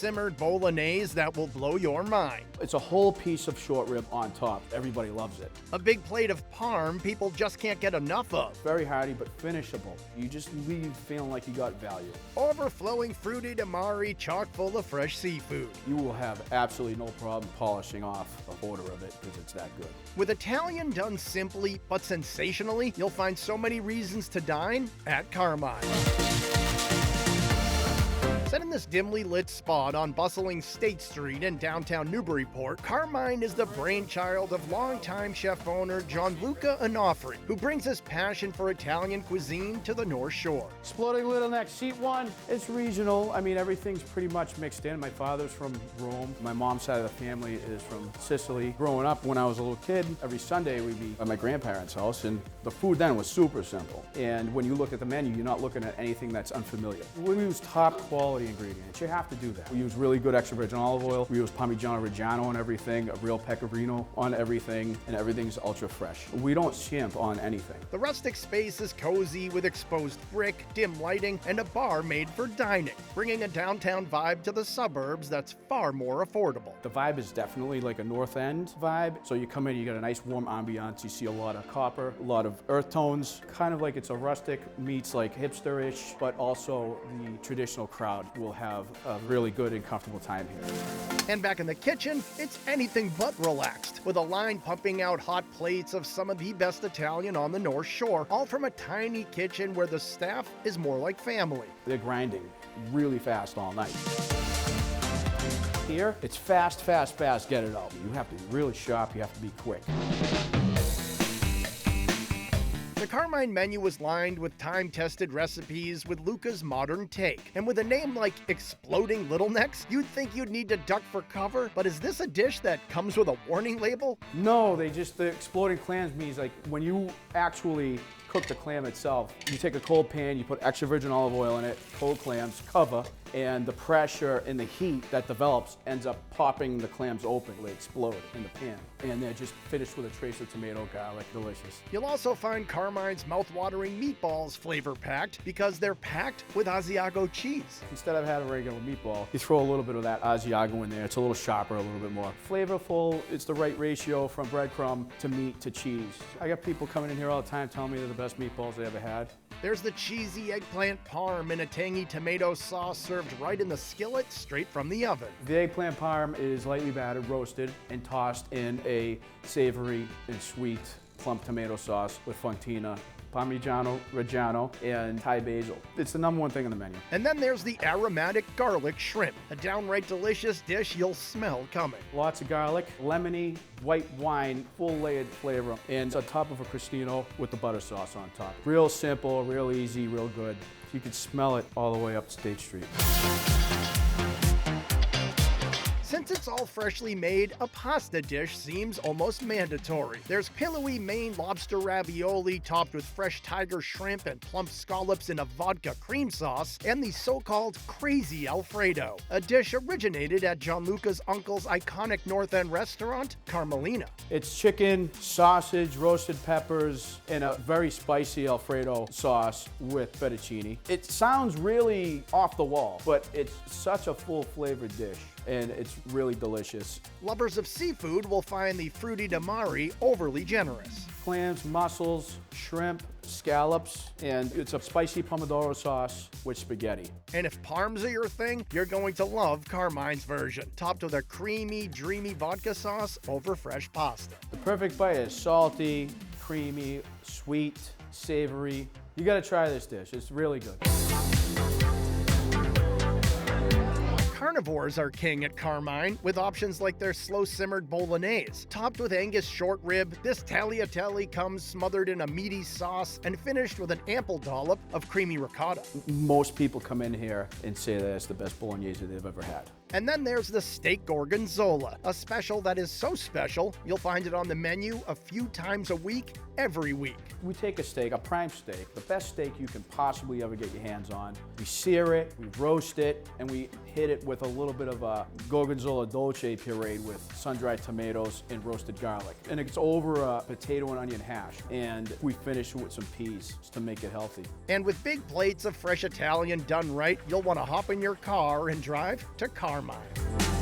simmered bolognese that will blow your mind. It's a whole piece of short rib on top. Everybody loves it. A big plate of parm people just can't get enough of. Very hearty, but finishable. You just leave feeling like you got value. Overflowing fruitti di mare chock full of fresh seafood. You will have absolutely no problem polishing off a quarter of it because it's that good. With Italian done simply but sensationally, you'll find so many reasons to dine at Carmine. Set in this dimly lit spot on bustling State Street in downtown Newburyport, Carmine is the brainchild of longtime chef owner Gianluca Onofri, who brings his passion for Italian cuisine to the North Shore. Exploding Little Neck, seat one. It's regional. I mean, everything's pretty much mixed in. My father's from Rome. My mom's side of the family is from Sicily. Growing up, when I was a little kid, every Sunday we'd be at my grandparents' house, and the food then was super simple. And when you look at the menu, you're not looking at anything that's unfamiliar. We use top quality ingredients. You have to do that. We use really good extra virgin olive oil. We use Parmigiano Reggiano on everything, a real Pecorino on everything, and everything's ultra fresh. We don't skimp on anything. The rustic space is cozy with exposed brick, dim lighting, and a bar made for dining, bringing a downtown vibe to the suburbs that's far more affordable. The vibe is definitely like a North End vibe. So you come in, you get a nice warm ambiance. You see a lot of copper, a lot of earth tones, kind of like it's a rustic meets like hipster-ish, but also the traditional crowd will have a really good and comfortable time here. And back in the kitchen, it's anything but relaxed, with a line pumping out hot plates of some of the best Italian on the North Shore, all from a tiny kitchen where the staff is more like family. They're grinding really fast all night. Here, it's fast, fast, fast, get it out. You have to be really sharp, you have to be quick. The Carmine menu is lined with time-tested recipes with Luca's modern take. And with a name like Exploding Little Necks, you'd think you'd need to duck for cover, but is this a dish that comes with a warning label? No, the exploding clams means like when you actually cook the clam itself, you take a cold pan, you put extra virgin olive oil in it, cold clams, cover, and the pressure and the heat that develops ends up popping the clams open. They explode in the pan. And they're just finished with a trace of tomato, garlic, delicious. You'll also find Carmine's mouth-watering meatballs flavor-packed because they're packed with Asiago cheese. Instead of having a regular meatball, you throw a little bit of that Asiago in there. It's a little sharper, a little bit more flavorful. It's the right ratio from breadcrumb to meat to cheese. I got people coming in here all the time telling me they're the best meatballs they ever had. There's the cheesy eggplant parm in a tangy tomato sauce served right in the skillet straight from the oven. The eggplant parm is lightly battered, roasted, and tossed in a savory and sweet plump tomato sauce with fontina, Parmigiano Reggiano, and Thai basil. It's the #1 thing on the menu. And then there's the aromatic garlic shrimp, a downright delicious dish you'll smell coming. Lots of garlic, lemony, white wine, full layered flavor, and it's on top of a crostino with the butter sauce on top. Real simple, real easy, real good. You can smell it all the way up State Street. Since it's all freshly made, a pasta dish seems almost mandatory. There's pillowy Maine lobster ravioli topped with fresh tiger shrimp and plump scallops in a vodka cream sauce, and the so-called Crazy Alfredo, a dish originated at Gianluca's uncle's iconic North End restaurant, Carmelina. It's chicken, sausage, roasted peppers, and a very spicy Alfredo sauce with fettuccine. It sounds really off the wall, but it's such a full-flavored dish, and it's really delicious. Lovers of seafood will find the fruitti di mare overly generous. Clams, mussels, shrimp, scallops, and it's a spicy pomodoro sauce with spaghetti. And if parms are your thing, you're going to love Carmine's version, topped with a creamy, dreamy vodka sauce over fresh pasta. The perfect bite is salty, creamy, sweet, savory. You gotta try this dish, it's really good. Carnivores are king at Carmine, with options like their slow-simmered bolognese. Topped with Angus short rib, this tagliatelle comes smothered in a meaty sauce and finished with an ample dollop of creamy ricotta. Most people come in here and say that it's the best bolognese they've ever had. And then there's the steak gorgonzola, a special that is so special, you'll find it on the menu a few times a week every week. We take a steak, a prime steak, the best steak you can possibly ever get your hands on. We sear it, we roast it, and we hit it with a little bit of a gorgonzola dolce pureed with sun-dried tomatoes and roasted garlic. And it's over a potato and onion hash. And we finish with some peas to make it healthy. And with big plates of fresh Italian done right, you'll want to hop in your car and drive to Carmine.